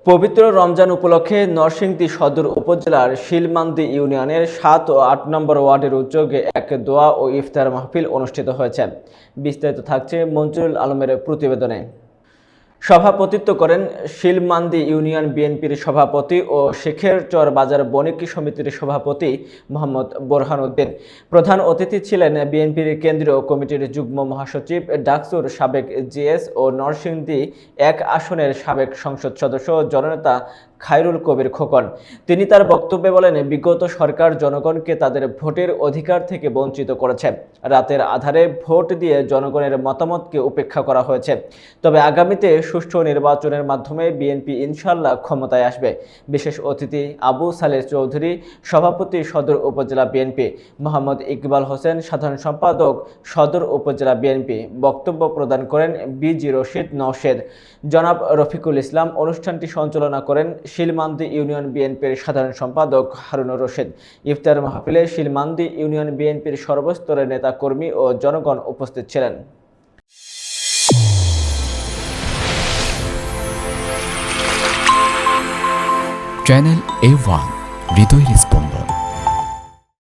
পবিত্র রমজান উপলক্ষে নরসিংদী সদর উপজেলার শিলমান্দি ইউনিয়নের ৭ ও ৮ নম্বর ওয়ার্ডের উদ্যোগে এক দোয়া ও ইফতার মাহফিল অনুষ্ঠিত হয়েছে। বিস্তারিত থাকছে মঞ্জুরুল আলমের প্রতিবেদনে। সভাপতিত্ব করেন শিলমান্দি ইউনিয়ন বিএনপির সভাপতি ও শেখেরচর বাজার বণিক সমিতির সভাপতি মোহাম্মদ বোরহান উদ্দিন। প্রধান অতিথি ছিলেন বিএনপির কেন্দ্রীয় কমিটির যুগ্ম মহাসচিব, ডাকসুর সাবেক জিএস ও নরসিংদী ১ আসনের সাবেক সংসদ সদস্য জননেতা খায়রুল কবির খোকন। তিনি তার বক্তব্যে বলেন, বিগত সরকার জনগণকে তাদের ভোটের অধিকার থেকে বঞ্চিত করেছে। রাতের আধারে ভোট দিয়ে জনগণের মতামতকে উপেক্ষা করা হয়েছে। তবে আগামীতে সুষ্ঠু নির্বাচনের মাধ্যমে বিএনপি ইনশাআল্লাহ ক্ষমতায় আসবে। বিশেষ অতিথি আবু সালেহ চৌধুরী, সভাপতি সদর উপজেলা বিএনপি, মোহাম্মদ ইকবাল হোসেন, সাধারণ সম্পাদক সদর উপজেলা বিএনপি বক্তব্য প্রদান করেন বিজি রশিদ নওশেদ। জনাব রফিকুল ইসলাম অনুষ্ঠানটি সঞ্চালনা করেন শিলমান্দি ইউনিয়ন বিএনপির সাধারণ সম্পাদক হারুনুর রশিদ। ইফতার মাহফিলে শিলমান্দি ইউনিয়ন বিএনপির সর্বস্তরের নেতা কর্মী ও জনগণ উপস্থিত ছিলেন। চ্যানেল A1 হৃদয়ের স্পন্দন।